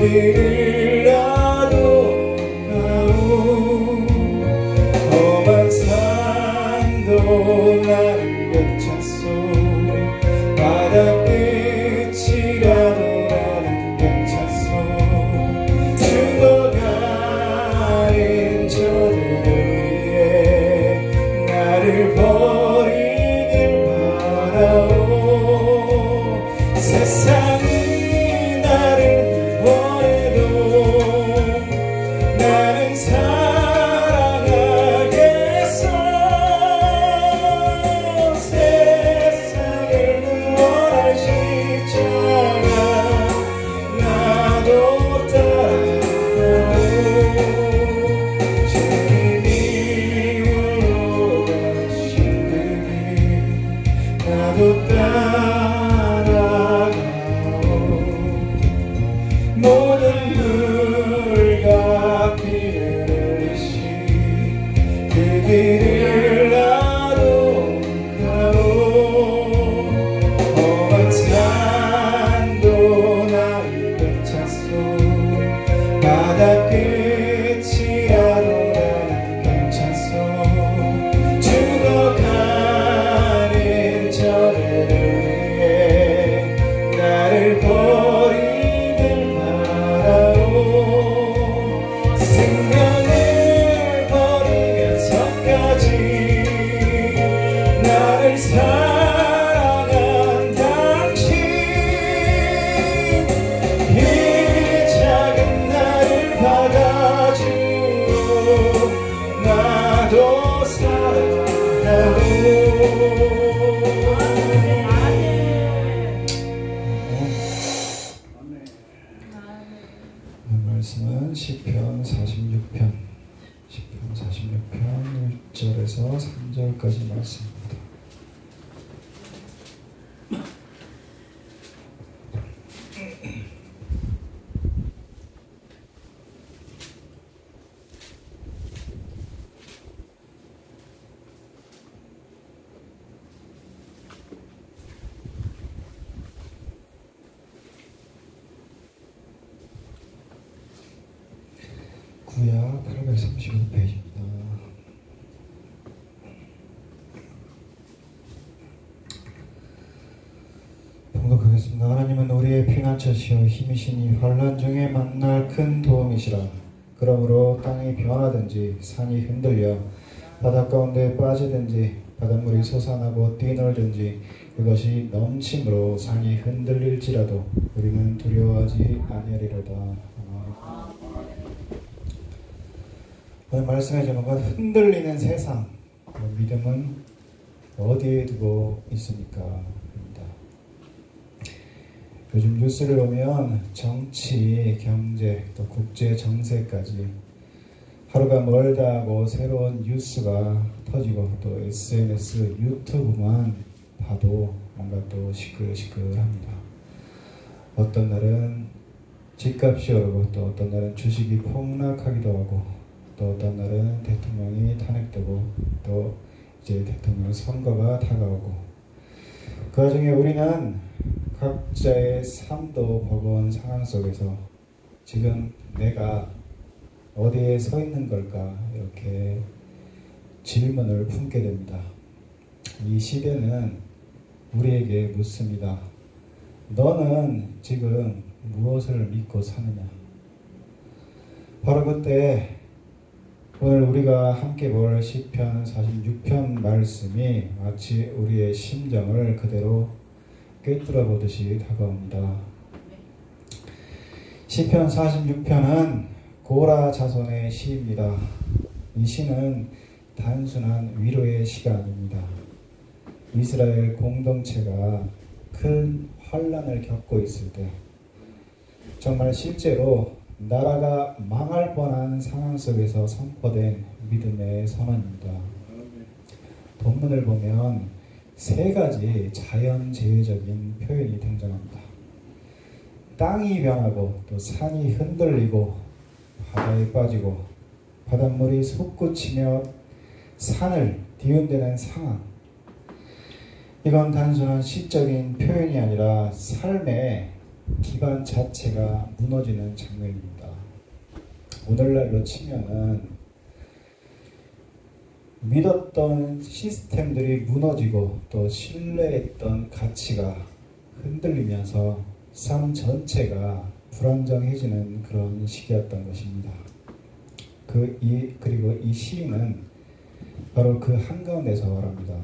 길을 나도 가오 험한 산도 나를 꿰찼소 바다 끝이라도 나를 꿰찼소 죽어가는 저들을 위해 나를 버리길 바라오 세상이 나를 버려도 나는 사랑하겠어 세상을 구원할 십자가 나도 따라가오 주님이 홀로 가신 그 길 나도 따라가오 모든 물과 피를 흘리신 그 길을 나도 가오 험한 산도 나를 꿰찼소 바다 끝이라도 나를 꿰찼소 죽어가는 저들을 위해 나를 버리길 바라오 생명을 버리면서까지 나를 사랑한 당신 이 작은 나를 받아주고 나도 사랑하고 말씀은 시편 46편 1절에서 3절까지 말씀입니다. 구약 835페이지입니다. 봉독하겠습니다. 하나님은 우리의 피난처시여 힘이시니 환난 중에 만날 큰 도움이시라. 그러므로 땅이 변하든지 산이 흔들려 바다 가운데 빠지든지 바닷물이 솟아나고 뛰놀든지 그것이 넘침으로 산이 흔들릴지라도 우리는 두려워하지 아니하리로다. 오늘 말씀의 제목은 흔들리는 세상, 믿음은 어디에 두고 있습니까? 입니다. 요즘 뉴스를 보면 정치, 경제, 또 국제 정세까지 하루가 멀다 하고 새로운 뉴스가 터지고 또 SNS, 유튜브만 봐도 뭔가 또 시끌시끌합니다. 어떤 날은 집값이 오르고 또 어떤 날은 주식이 폭락하기도 하고 또 어떤 날은 대통령이 탄핵되고 또 이제 대통령 선거가 다가오고 그 와중에 우리는 각자의 삶도 버거운 상황 속에서 지금 내가 어디에 서 있는 걸까 이렇게 질문을 품게 됩니다. 이 시대는 우리에게 묻습니다. 너는 지금 무엇을 믿고 사느냐? 바로 그때 오늘 우리가 함께 볼 시편 46편 말씀이 마치 우리의 심정을 그대로 꿰뚫어 보듯이 다가옵니다. 시편 46편은 고라 자손의 시입니다. 이 시는 단순한 위로의 시가 아닙니다. 이스라엘 공동체가 큰 환난을 겪고 있을 때 정말 실제로 나라가 망할 뻔한 상황 속에서 선포된 믿음의 선언입니다. 본문을 보면 세 가지 자연재해적인 표현이 등장합니다. 땅이 변하고 또 산이 흔들리고 바다에 빠지고 바닷물이 솟구치며 산을 뒤흔드는 상황. 이건 단순한 시적인 표현이 아니라 삶의 기반 자체가 무너지는 장면입니다. 오늘날로 치면은 믿었던 시스템들이 무너지고 또 신뢰했던 가치가 흔들리면서 삶 전체가 불안정해지는 그런 시기였던 것입니다. 그리고 이 시인은 바로 그 한가운데서 말합니다.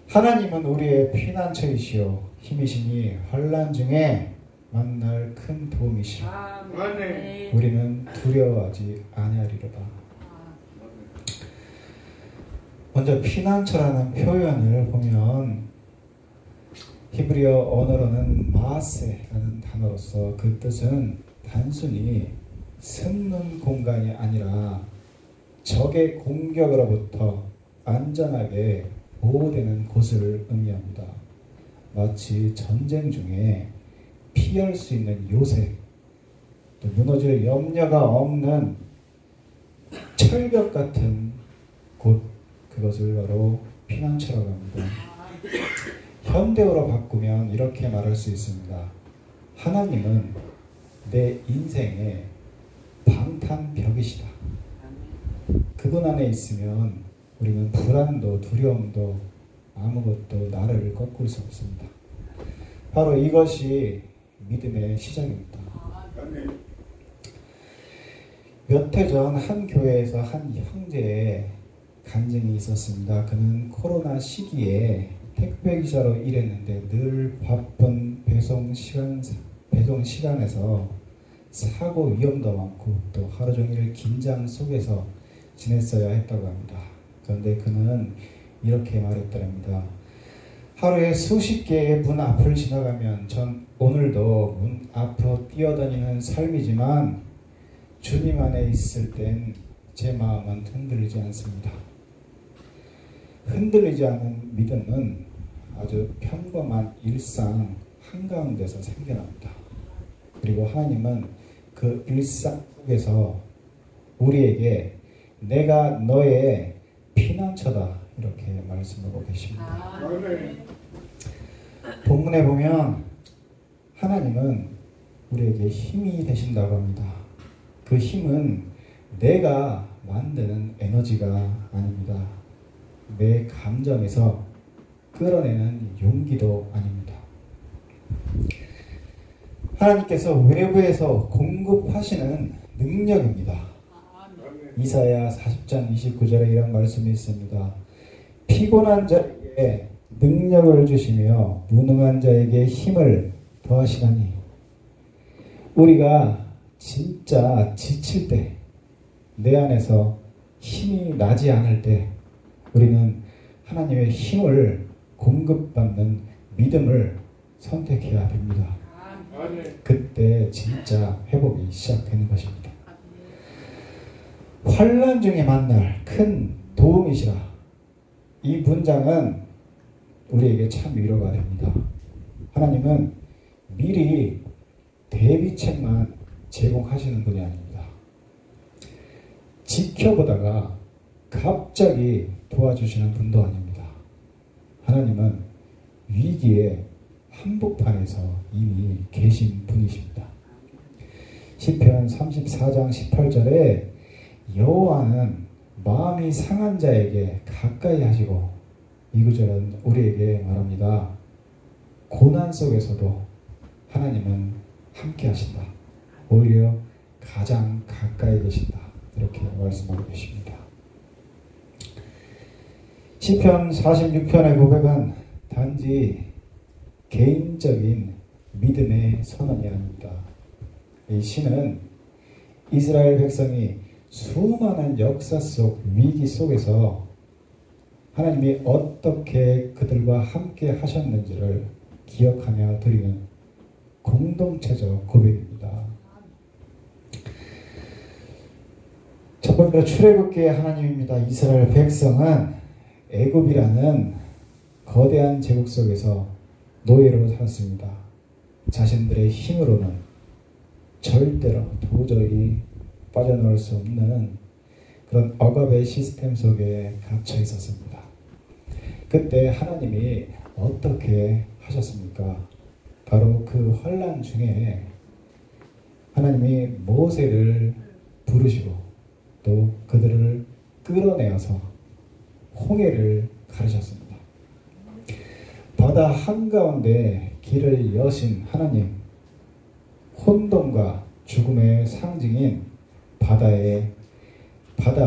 하나님은 우리의 피난처이시오 힘이시니 환난 중에 만날 큰 도움이시오. 우리는 두려워하지 아니하리로다. 먼저 피난처라는 표현을 보면 히브리어 언어로는 마세라는 단어로서 그 뜻은 단순히 숨는 공간이 아니라 적의 공격으로부터 안전하게 보호되는 곳을 의미합니다. 마치 전쟁 중에 피할 수 있는 요새, 또 무너질 염려가 없는 철벽 같은 곳, 그것을 바로 피난처라고 합니다. 현대어로 바꾸면 이렇게 말할 수 있습니다. 하나님은 내 인생의 방탄벽이시다. 그분 안에 있으면 우리는 불안도 두려움도 아무것도 나를 꺾을 수 없습니다. 바로 이것이 믿음의 시작입니다. 몇 해 전 한 교회에서 한 형제의 간증이 있었습니다. 그는 코로나 시기에 택배기사로 일했는데 늘 바쁜 배송 시간에서 사고 위험도 많고 또 하루 종일 긴장 속에서 지냈어야 했다고 합니다. 그런데 그는 이렇게 말했더랍니다. 하루에 수십 개의 문 앞을 지나가면 전 오늘도 문 앞으로 뛰어다니는 삶이지만 주님 안에 있을 땐 제 마음은 흔들리지 않습니다. 흔들리지 않은 믿음은 아주 평범한 일상 한가운데서 생겨납니다. 그리고 하나님은 그 일상 속에서 우리에게 내가 너의 피난처다 이렇게 말씀하고 계십니다. 본문에 보면 하나님은 우리에게 힘이 되신다고 합니다. 그 힘은 내가 만드는 에너지가 아닙니다. 내 감정에서 끌어내는 용기도 아닙니다. 하나님께서 외부에서 공급하시는 능력입니다. 이사야 40장 29절에 이런 말씀이 있습니다. 피곤한 자에게 능력을 주시며 무능한 자에게 힘을 더하시나니. 우리가 진짜 지칠 때, 내 안에서 힘이 나지 않을 때 우리는 하나님의 힘을 공급받는 믿음을 선택해야 됩니다. 그때 진짜 회복이 시작되는 것입니다. 환난 중에 만날 큰 도움이시라. 이 문장은 우리에게 참 위로가 됩니다. 하나님은 미리 대비책만 제공하시는 분이 아닙니다. 지켜보다가 갑자기 도와주시는 분도 아닙니다. 하나님은 위기의 한복판에서 이미 계신 분이십니다. 시편 34장 18절에 여호와는 마음이 상한 자에게 가까이 하시고, 이 구절은 우리에게 말합니다. 고난 속에서도 하나님은 함께 하신다. 오히려 가장 가까이 계신다. 이렇게 말씀하고 계십니다. 시편 46편의 고백은 단지 개인적인 믿음의 선언이 아닙니다. 이 시는 이스라엘 백성이 수많은 역사 속 위기 속에서 하나님이 어떻게 그들과 함께 하셨는지를 기억하며 드리는 공동체적 고백입니다. 첫 번째로 출애굽기의 하나님입니다. 이스라엘 백성은 애굽이라는 거대한 제국 속에서 노예로 살았습니다. 자신들의 힘으로는 절대로 도저히 빠져나올 수 없는 그런 억압의 시스템 속에 갇혀 있었습니다. 그때 하나님이 어떻게 하셨습니까? 바로 그 환난 중에 하나님이 모세를 부르시고 또 그들을 끌어내어서 홍해를 가르셨습니다. 바다 한가운데 길을 여신 하나님, 혼돈과 죽음의 상징인 바다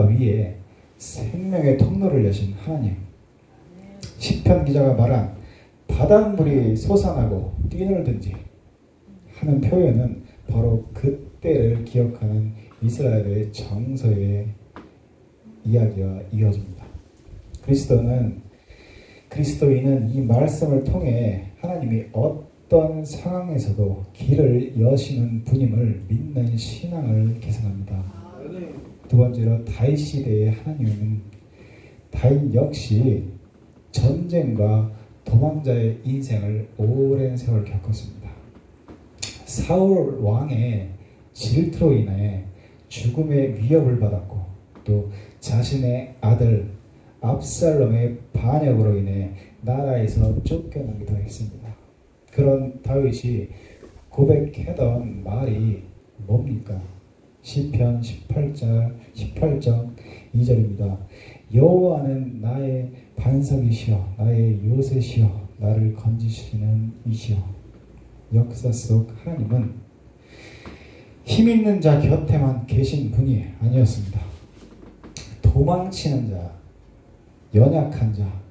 위에 생명의 통로를 여신 하나님, 시편 기자가 말한 바닷물이 솟아나고 뛰놀든지 하는 표현은 바로 그때를 기억하는 이스라엘의 정서의 이야기와 이어집니다. 그리스도인은 이 말씀을 통해 하나님이 어떤 상황에서도 길을 여시는 분임을 믿는 신앙을 계승합니다. 두 번째로 다윗 시대의 하나님은 다윗 역시 전쟁과 도망자의 인생을 오랜 세월 겪었습니다. 사울 왕의 질투로 인해 죽음의 위협을 받았고 또 자신의 아들 압살롬의 반역으로 인해 나라에서 쫓겨나기도 했습니다. 그런 다윗이 고백하던 말이 뭡니까? 시편 18장 2절입니다. 여호와는 나의 반석이시여 나의 요새시여 나를 건지시는 이시여. 역사 속 하나님은 힘있는 자 곁에만 계신 분이 아니었습니다. 도망치는 자, 연약한 자,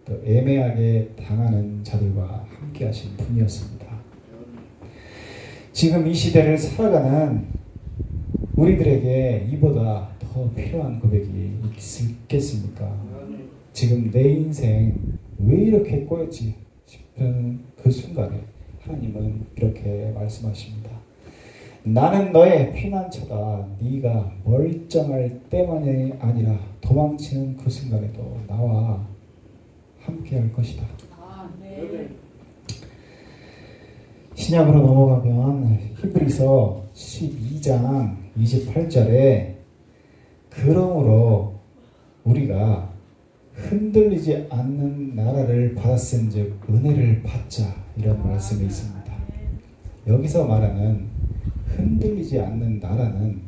또 애매하게 당하는 자들과 함께 하신 분이었습니다. 지금 이 시대를 살아가는 우리들에게 이보다 더 필요한 고백이 있겠습니까? 지금 내 인생 왜 이렇게 꼬였지 싶은 그 순간에 하나님은 이렇게 말씀하십니다. 나는 너의 피난처다. 네가 멀쩡할 때만이 아니라 도망치는 그 순간에도 나와 함께할 것이다. 신약으로 넘어가면 히브리서 12장 28절에 그러므로 우리가 흔들리지 않는 나라를 받았은즉 은혜를 받자 이런 말씀이 있습니다. 여기서 말하는 흔들리지 않는 나라는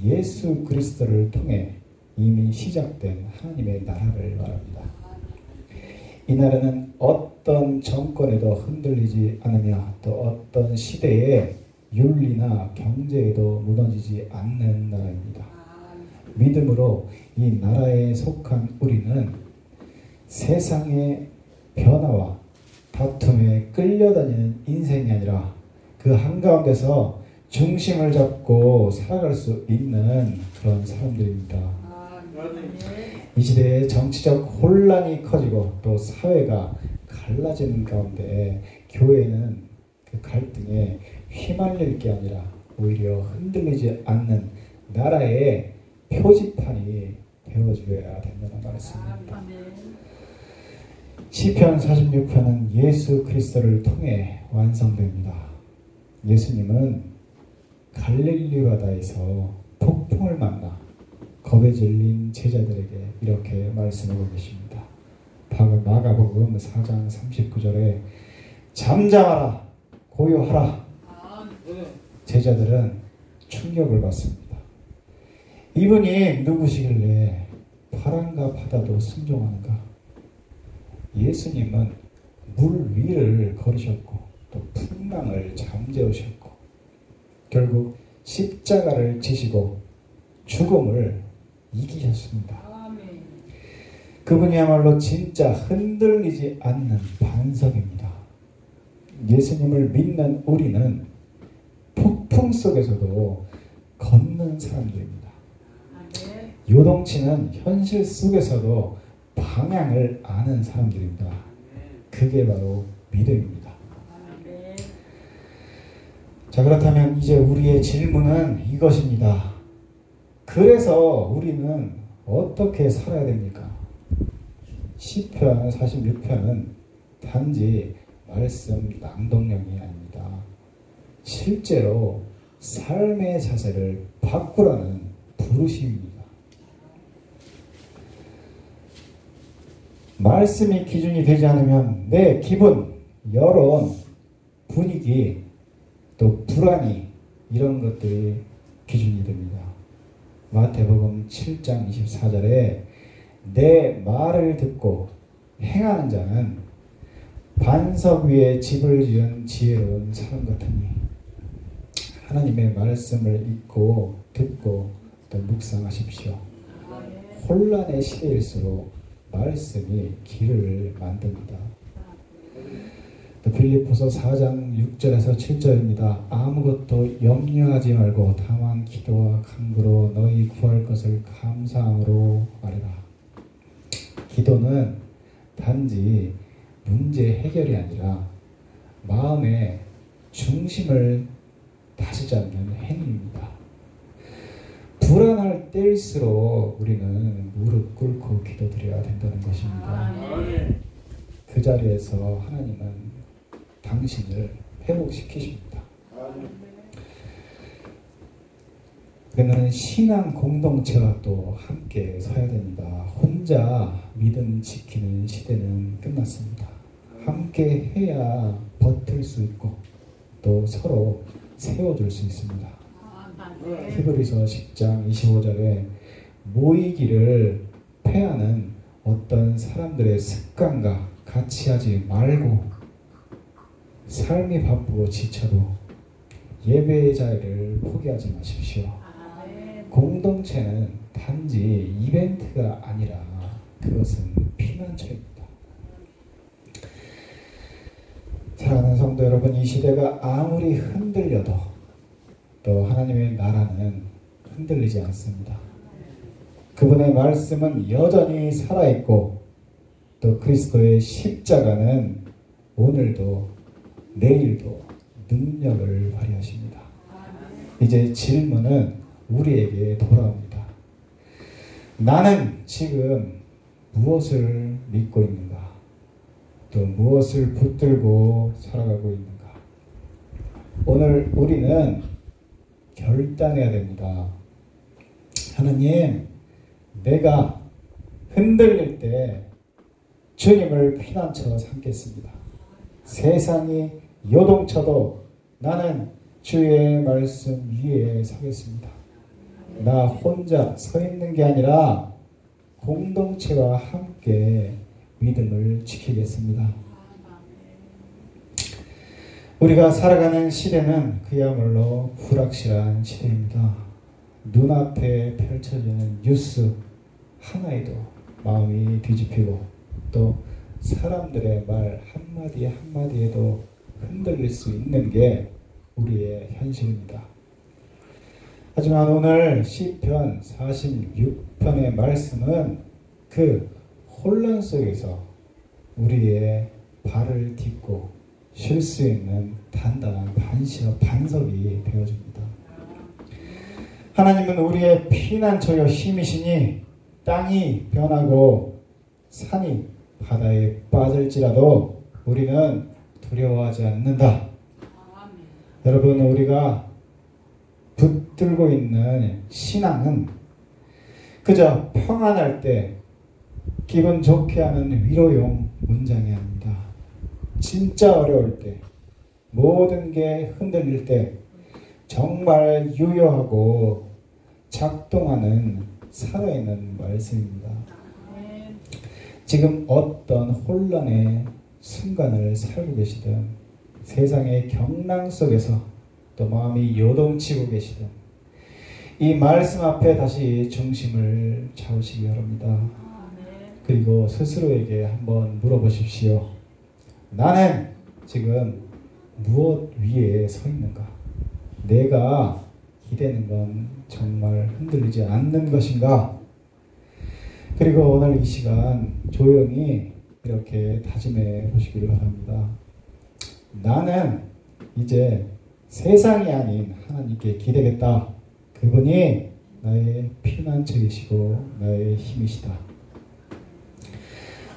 예수 그리스도를 통해 이미 시작된 하나님의 나라를 말합니다. 이 나라는 어떤 정권에도 흔들리지 않으며 또 어떤 시대의 윤리나 경제에도 무너지지 않는 나라입니다. 믿음으로 이 나라에 속한 우리는 세상의 변화와 다툼에 끌려다니는 인생이 아니라 그 한가운데서 중심을 잡고 살아갈 수 있는 그런 사람들입니다. 이 시대에 정치적 혼란이 커지고 또 사회가 갈라지는 가운데 교회는 그 갈등에 휘말릴 게 아니라 오히려 흔들리지 않는 나라의 표지판이 되어줘야 된다는 말씀입니다. 시편 46편은 예수 그리스도를 통해 완성됩니다. 예수님은 갈릴리 바다에서 폭풍을 만나 겁에 질린 제자들에게 이렇게 말씀하고 계십니다. 마가복음 4장 39절에 잠잠하라 고요하라. 제자들은 충격을 받습니다. 이분이 누구시길래 바람과 바다도 순종하는가? 예수님은 물 위를 걸으셨고 또 풍랑을 잠재우셨고 결국 십자가를 지시고 죽음을 이기셨습니다. 그분이야말로 진짜 흔들리지 않는 반석입니다. 예수님을 믿는 우리는 폭풍 속에서도 걷는 사람들입니다. 요동치는 현실 속에서도 방향을 아는 사람들입니다. 그게 바로 믿음입니다. 자, 그렇다면 이제 우리의 질문은 이것입니다. 그래서 우리는 어떻게 살아야 됩니까? 시편 46편은 단지 말씀 낭독령이 아닙니다. 실제로 삶의 자세를 바꾸라는 부르심입니다. 말씀이 기준이 되지 않으면 내 기분, 여론, 분위기, 또 불안이 이런 것들이 기준이 됩니다. 마태복음 7장 24절에 내 말을 듣고 행하는 자는 반석 위에 집을 지은 지혜로운 사람 같으니 하나님의 말씀을 읽고 듣고 또 묵상하십시오. 혼란의 시대일수록 말씀이 길을 만듭니다. 또 빌립보서 4장 6절에서 7절입니다. 아무것도 염려하지 말고 다만 기도와 간구로 너희 구할 것을 감사함으로 말해라. 기도는 단지 문제 해결이 아니라 마음의 중심을 다스잡는 행위입니다. 불안할 때일수록 우리는 무릎 꿇고 기도드려야 된다는 것입니다. 그 자리에서 하나님은 당신을 회복시키십니다. 그러면 신앙 공동체와 또 함께 서야 됩니다. 혼자 믿음 지키는 시대는 끝났습니다. 함께 해야 버틸 수 있고 또 서로 세워줄 수 있습니다. 히브리서 10장 25절에 모이기를 패하는 어떤 사람들의 습관과 같이 하지 말고 삶이 바쁘고 지쳐도 예배의 자리를 포기하지 마십시오. 공동체는 단지 이벤트가 아니라 그것은 피난처입니다. 사랑하는 성도 여러분, 이 시대가 아무리 흔들려도 또 하나님의 나라는 흔들리지 않습니다. 그분의 말씀은 여전히 살아있고 또 그리스도의 십자가는 오늘도 내일도 능력을 발휘하십니다. 이제 질문은 우리에게 돌아옵니다. 나는 지금 무엇을 믿고 있는가? 또 무엇을 붙들고 살아가고 있는가? 오늘 우리는 결단해야 됩니다. 하나님, 내가 흔들릴 때 주님을 피난처 삼겠습니다. 세상이 요동쳐도 나는 주의 말씀 위에 서겠습니다. 나 혼자 서 있는 게 아니라 공동체와 함께 믿음을 지키겠습니다. 우리가 살아가는 시대는 그야말로 불확실한 시대입니다. 눈앞에 펼쳐지는 뉴스 하나에도 마음이 뒤집히고 또 사람들의 말 한마디 한마디에도 흔들릴 수 있는 게 우리의 현실입니다. 하지만 오늘 시편 46편의 말씀은 그 혼란 속에서 우리의 발을 딛고 쉴 수 있는 단단한 반석이 되어줍니다. 하나님은 우리의 피난처여 힘이시니 땅이 변하고 산이 바다에 빠질지라도 우리는 두려워하지 않는다. 여러분, 우리가 붙들고 있는 신앙은 그저 평안할 때 기분 좋게 하는 위로용 문장이 아닙니다. 진짜 어려울 때, 모든 게 흔들릴 때 정말 유효하고 작동하는 살아있는 말씀입니다. 지금 어떤 혼란의 순간을 살고 계시든 세상의 경랑 속에서 또 마음이 요동치고 계시든 이 말씀 앞에 다시 중심을 잡으시기 바랍니다. 그리고 스스로에게 한번 물어보십시오. 나는 지금 무엇 위에 서 있는가? 내가 기대는 건 정말 흔들리지 않는 것인가? 그리고 오늘 이 시간 조용히 이렇게 다짐해 보시기를 바랍니다. 나는 이제 세상이 아닌 하나님께 기대겠다. 그분이 나의 피난처이시고 나의 힘이시다.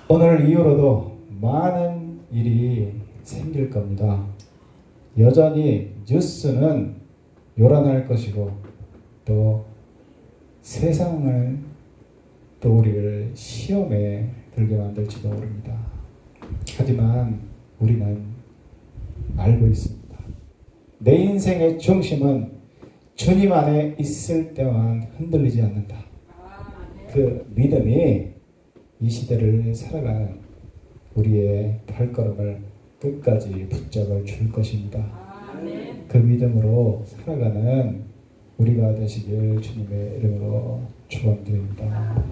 오늘 이후로도 많은 일이 생길 겁니다. 여전히 뉴스는 요란할 것이고 또 세상을 또 우리를 시험에 들게 만들지도 모릅니다. 하지만 우리는 알고 있습니다. 내 인생의 중심은 주님 안에 있을 때만 흔들리지 않는다. 그 믿음이 이 시대를 살아가는 우리의 발걸음을 끝까지 붙잡아 줄 것입니다. 그 믿음으로 살아가는 우리가 되시길 주님의 이름으로 축원드립니다.